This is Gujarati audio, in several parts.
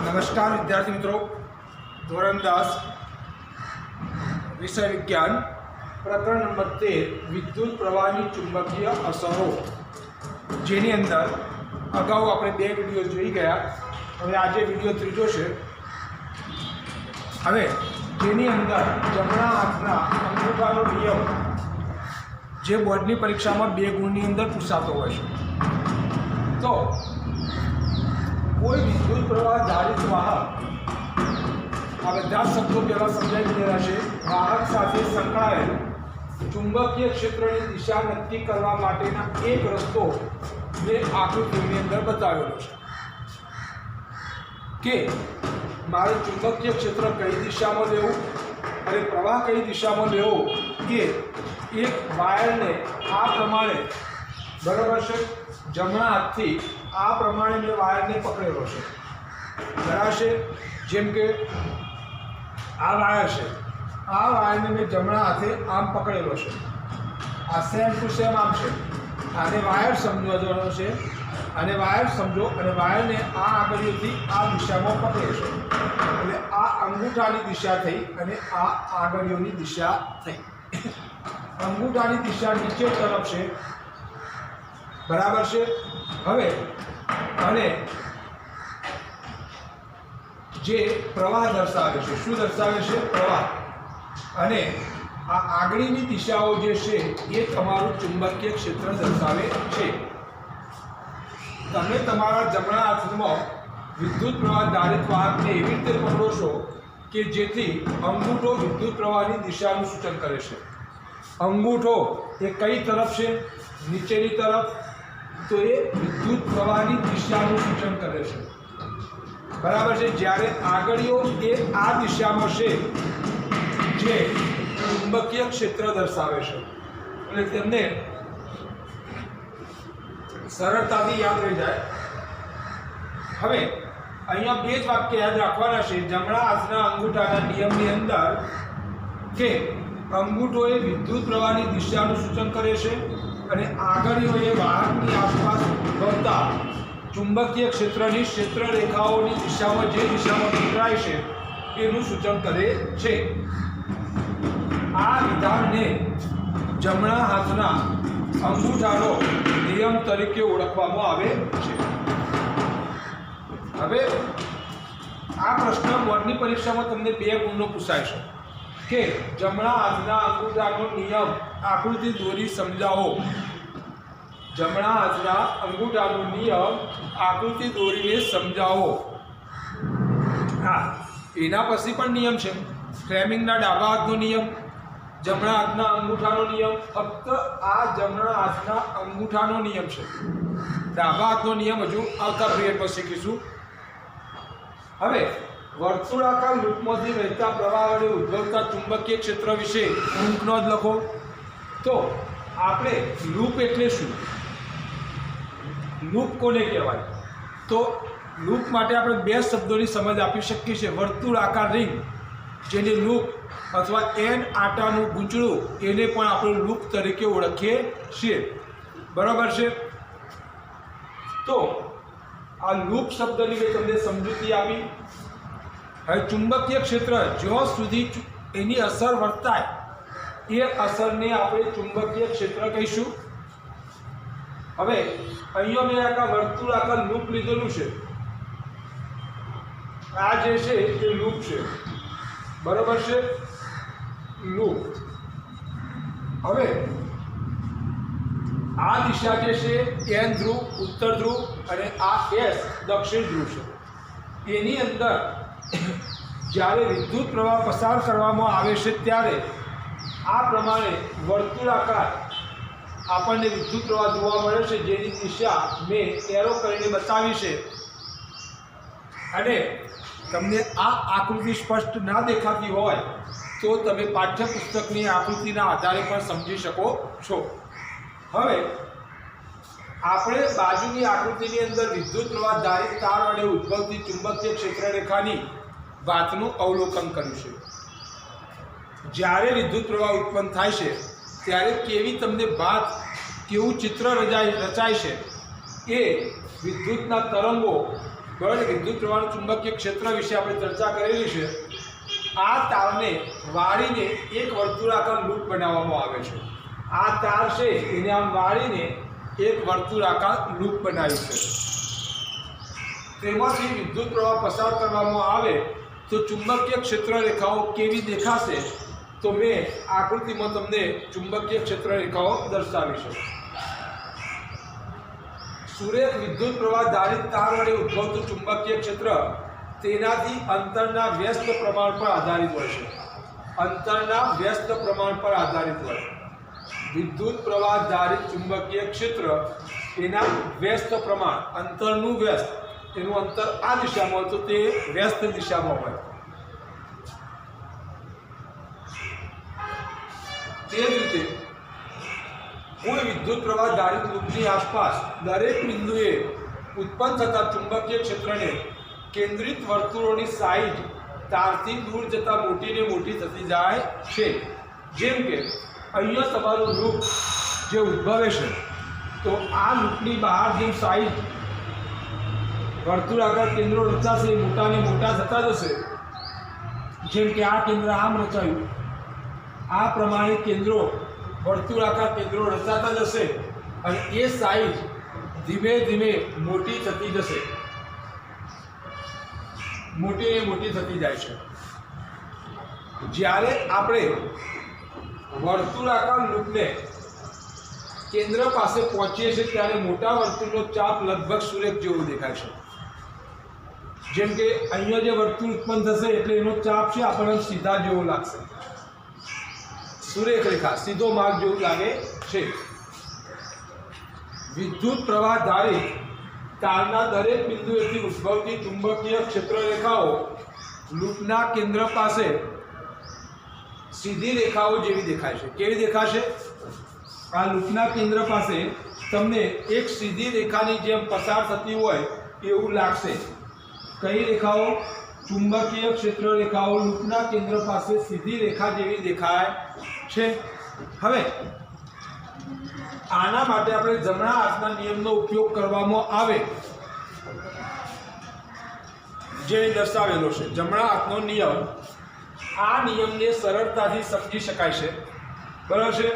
नमस्कार विद्यार्थी मित्रों, धोरण 10 विषय विज्ञान प्रकरण नंबर 13 विद्युत प्रवाहनी चुंबकीय असरो, जेनी अंदर अगाऊ આપણે બે વિડિયો જોઈ ગયા। હવે આજે વિડિયો ત્રીજો છે। હવે જેની અંદર જમણા હાથના અંગૂઠાનો નિયમ જે બોર્ડની પરીક્ષામાં 2 ગુણની અંદર પૂછાતો હોય છે। તો कोई विद्युत प्रवाह धारित वाहक आ बधा शब्दों पहला समझाई दिया है। वाहक साथे संकळाયેલ चुंबकीय क्षेत्रनी दिशा नक्की करवा माटेना एक रस्तो जे आकृतिनी अंदर बतावेलो छे के मारे चुंबकीय क्षेत्र कई दिशा में लेवुं अने प्रवाह कई दिशा में लेवो के एक वायर ने आ प्रमाणे बराबर छे जमणा हाथथी आ प्रमाणे मैं वायर ने पकड़ेलो है। जरा से जेम के आ वायर है, आ वायर ने मैं जमणा हाथे आम पकड़ेलो है। आ सेम टू सेम आम है। आने वायर समझવાનો છે અને વાયર સમજો અને વાયરને આ આગળથી આ દિશામાં પકડે છે એટલે આ અંગૂઠાની દિશા થઈ અને આ આગળની દિશા થઈ। અંગૂઠાની દિશા નીચે તરફ છે, बराबर है। हवे अने जे प्रवाह दर्शावे छे, शुं दर्शावे छे? प्रवाह। अने आ आगळीनी दिशाओ जे छे ए तमारुं चुंबकीय क्षेत्र दर्शावे छे। तमे तमारा जमणा हाथमां विद्युत प्रवाह धारित वाहकने एवी रीते पकड़ो छो के जेथी अंगूठो विद्युत प्रवाहनी दिशानुं सूचन करे छे। अंगूठो ए कई तरफ छे? नीचेनी तरफ। तो ये विद्युत प्रवाहनी दिशानुं सूचन करे छे, बराबर है। ज्यारे आगळीओ ए आ दिशामां छे जे चुंबकीय क्षेत्र दर्शावे छे એટલે તેમને સરળતાથી યાદ રહી જાય। હવે અહીંયા બે જ વાક્ય યાદ રાખવાના છે। જમણા હાથના અંગૂઠાના નિયમની અંદર કે અંગૂઠો એ વિદ્યુત પ્રવાહની દિશાનું સૂચન કરે છે અને આગળીઓએ વાહકની આસપાસ ઉદ્ભવતા ચુંબકીય ક્ષેત્રની ક્ષેત્ર રેખાઓની દિશામાં જે દિશામાં વિખરાય છે એનું સૂચન કરે છે। આ વિધાનને જમણા હાથના અંગૂઠાનો નિયમ તરીકે ઓળખવામાં આવે છે। હવે આ પ્રશ્ન બોર્ડની પરીક્ષામાં તમને 2 ગુણનો પૂછાય છે કે જમણા હાથના અંગૂઠાનો નિયમ आकृति दोरी समझाओ। जमणा हाथना अंगूठानो नियम आकृति दोरी ने समझाओ। हाँ, एना पछी पण नियम छे। फ्लेमिंगना डाबा हाथनो नियम, जमणा हाथना अंगूठानो नियम, फक्त आ जमणा हाथना अंगूठानो नियम छे। डाबा हाथनो नियम हजू आवता पीरियड पर शीखीशुं। हवे वर्तुळाकार लूपमांथी वहेता प्रवाह वडे उद्भवता चुंबकीय क्षेत्र विषे टूंक नोंध लखो। तो आपणे लूप एटले शुं? लूप कोने कहेवाय? तो लूप माटे आपणे 2 शब्दोनी समज आपी शकीए छीए। वर्तुळाकार रिंग जेने लूप अथवा एन आटानुं गूंचळुं एने पण आपणे लूप तरीके ओळखीए छीए, बराबर छे। तो आ लूप शब्दनी मैं तमने समजूती आपी। हवे चुंबकीय क्षेत्र ज्यां सुधी एनी असर वर्ताय ये असर ने आपणे चुंबकीय क्षेत्र कहीशुं। हवे अहींया मैं आका वर्तुळाकार लूप लीधेलुं छे। आ जे छे ते लूप छे, बराबर छे, लूप। हवे आ दिशा जे छे एन ध्रुव उत्तर ध्रुव अने आ एस दक्षिण ध्रुव छे। एनी अंदर ज्यारे विद्युत प्रवाह पसार करवामां आवे छे त्यारे आ प्रमाणे वर्तुळाकार आपणे विद्युत प्रवाह जोवा मळे छे जेनी दिशा मैं एरो करीने बतावी छे। अने तमने आ आकृति स्पष्ट ना देखाती होय तो तमे पाठ्यपुस्तकनी आकृतिना आधारे पण समजी शको छो। हवे आपणे बाजुनी आकृतिनी अंदर विद्युत प्रवाह धारित तार वडे उद्भवती चुंबकीय क्षेत्र रेखानी वातनुं अवलोकन कर्युं छे। ज्यारे विद्युत प्रवाह उत्पन्न थाय छे त्यारे केवी तमने बात केवुं चित्र रचाय छे ए विद्युतना तरंगो બરાબર. વિદ્યુત પ્રવાહનું ચુંબકીય ક્ષેત્ર વિશે આપણે ચર્ચા કરેલી છે. આ તારને વાળીને એક વર્તુળાકાર લૂપ બનાવવામાં આવે છે. આ તાર છે એને આમ વાળીને એક વર્તુળાકાર લૂપ બનાવી છે. તેમાંથી વિદ્યુત પ્રવાહ પસાર કરવામાં આવે તો ચુંબકીય ક્ષેત્ર રેખાઓ કેવી દેખાશે? તો મેં આકૃતિમાં તમને ચુંબકીય ક્ષેત્ર રેખાઓ દર્શાવી છે. સુરેખ વિદ્યુત પ્રવાહ ધારિત તાર વડે ઉદ્ભવતું ચુંબકીય ક્ષેત્ર તેનાથી અંતરના વ્યસ્ત પ્રમાણ પર આધારિત હોય છે. અંતરના વ્યસ્ત પ્રમાણ પર આધારિત હોય. વિદ્યુત પ્રવાહ ધારિત ચુંબકીય ક્ષેત્ર એના વ્યસ્ત પ્રમાણ, અંતરનું વ્યસ્ત, એનું અંતર આ દિશામાં હોય તો તે વ્યસ્ત દિશામાં હોય. તે જ રીતે કોઈ વિદ્યુત પ્રવાહ ધારિત લૂપની આસપાસ દરેક બિંદુએ ઉત્પન્ન થતા ચુંબકીય ક્ષેત્રને કેન્દ્રિત વર્તુળોની સાઈઝ તારથી દૂર જતાં મોટી ને મોટી થતી જાય છે. જેમ કે અહીંયા તમારું લૂપ જે ઉદ્ભવે છે તો આ લૂપની બહાર જેમ સાઈઝ વર્તુળાકાર કેન્દ્રો રચાશે એ મોટા ને મોટા થતા જશે. જેમ કે આ કેન્દ્ર આમ રચાયું, આ પ્રમાણે કેન્દ્રો વર્તુળાકાર કેન્દ્રો રચાતા જશે અને એ સાઈઝ ધીમે ધીમે મોટી થતી જશે, મોટી ને મોટી થતી જાય છે. જ્યારે આપણે વર્તુળાકાર લૂપને કેન્દ્ર પાસે પહોંચીએ છીએ ત્યારે મોટા વર્તુળનો ચાપ લગભગ સુરેખ જેવો દેખાય છે. જેમ કે અહીંયા જે વર્તુળ ઉત્પન્ન થશે એટલે એનો ચાપ છે આપણને સીધા જેવો લાગશે, સુરેખ રેખા, સીધો માર્ગ જેવું લાગે છે. વિદ્યુત પ્રવાહ ધારિત તારના દરેક બિંદુએથી ઉદ્ભવતી ચુંબકીય ક્ષેત્ર રેખાઓ લૂપના કેન્દ્ર પાસે સીધી રેખાઓ જેવી દેખાય છે. કેવી દેખાશે? આ લૂપના કેન્દ્ર પાસે તમને એક સીધી રેખાની જેમ પસાર થતી હોય એવું લાગશે. કઈ રેખાઓ? ચુંબકીય ક્ષેત્ર રેખાઓ લૂપના કેન્દ્ર પાસે સીધી રેખા જેવી દેખાય છે. હવે આના માટે આપણે જમણા હાથના નિયમનો ઉપયોગ કરવામાં આવે જે દર્શાવેલો છે. જમણા હાથનો નિયમ, આ નિયમને સરળતાથી સમજી શકાય છે. બરાબર છે?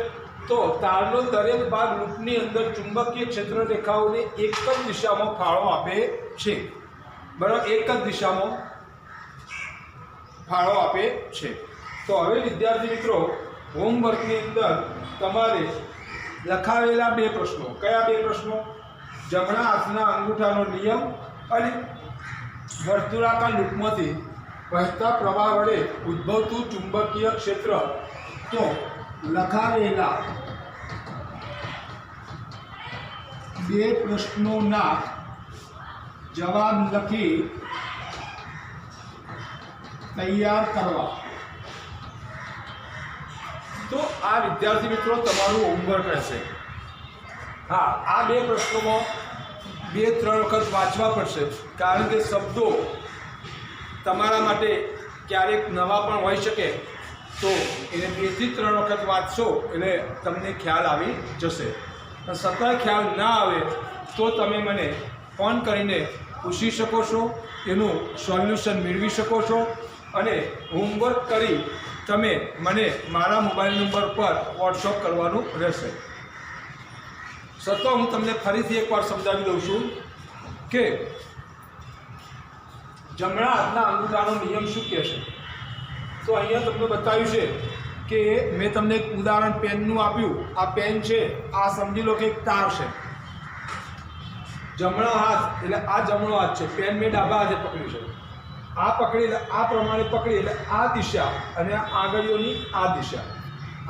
તો તારનો દરેક ભાગ લૂપની અંદર ચુંબકીય ક્ષેત્ર રેખાઓને એક જ દિશામાં ફાળો આપે છે. બરાબર? એક જ દિશામાં ફાળો આપે છે. તો હવે વિદ્યાર્થી મિત્રો, હોમવર્કની અંદર તમારે લખાવેલા બે પ્રશ્નો, કયા બે પ્રશ્નો? જમણા હાથના અંગૂઠાનો નિયમ અને વર્તુળાકાર લૂપમાંથી વહેતા પ્રવાહ વડે ઉદ્ભવતું ચુંબકીય ક્ષેત્ર. તો લખાવેલા બે પ્રશ્નોના જવાબ લખી તૈયાર કરવા. તો આ વિદ્યાર્થી મિત્રો તમારું હોમવર્ક રહેશે. હા, આ બે પ્રશ્નોમાં 2-3 વખત વાંચવા પડશે, કારણ કે શબ્દો તમારા માટે ક્યારેક નવા પણ હોઈ શકે. તો એને 2 થી 3 વખત વાંચશો એટલે તમને ખ્યાલ આવી જશે. સતત ખ્યાલ ના આવે તો તમે મને ફોન કરીને પૂછી શકો છો, એનું સોલ્યુશન મેળવી શકો છો અને હોમવર્ક કરી તમે મને મારા મોબાઈલ નંબર પર વોટ્સઅપ કરવાનું રહેશે. સતત હું તમને ફરીથી એકવાર સમજાવી દઉં છું કે જમણા હાથના અંગૂઠાનો નિયમ શું કહે છે. તો અહીંયા તમને બતાવ્યું છે કે મેં તમને એક ઉદાહરણ પેનનું આપ્યું. આ પેન છે, આ સમજી લો કે એક તાર છે. જમણો હાથ એટલે આ જમણો હાથ છે, પેન મેં ડાબા હાથે પકડ્યું છે. આ પકડી એટલે આ પ્રમાણે પકડી એટલે આ દિશા અને આંગળીઓની આ દિશા,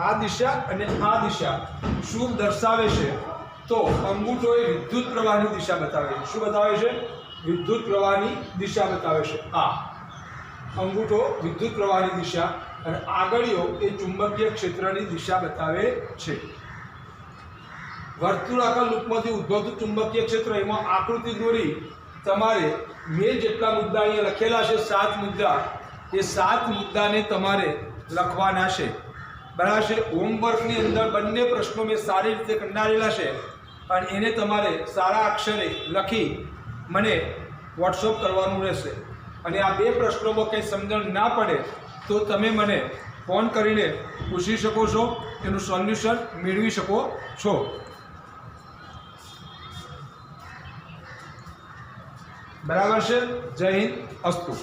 આ દિશા અને આ દિશા શું દર્શાવે છે? તો અંગૂઠો એ વિદ્યુત પ્રવાહની દિશા બતાવે છે. શું બતાવે છે? વિદ્યુત પ્રવાહની દિશા બતાવે છે. આ અંગૂઠો વિદ્યુત પ્રવાહની દિશા અને આંગળીઓ એ ચુંબકીય ક્ષેત્રની દિશા બતાવે છે. વર્તુળાકાર લૂપમાંથી ઉદ્ભવતું ચુંબકીય ક્ષેત્ર, એમાં આકૃતિ દોરી તમારે મેં જેટલા મુદ્દા અહીંયા લખેલા છે 7 મુદ્દા, એ 7 મુદ્દાને તમારે લખવાના છે. બરાબર છે? હોમવર્કની અંદર બંને પ્રશ્નો મેં સારી રીતે કંડારેલા છે અને એને તમારે સારા અક્ષરે લખી મને વોટ્સઅપ કરવાનું રહેશે. અને આ 2 પ્રશ્નોમાં કંઈ સમજણ ના પડે તો તમે મને ફોન કરીને પૂછી શકો છો, એનું સોલ્યુશન મેળવી શકો છો. બરાબર છે. જય હિન્દ. અસ્તુ.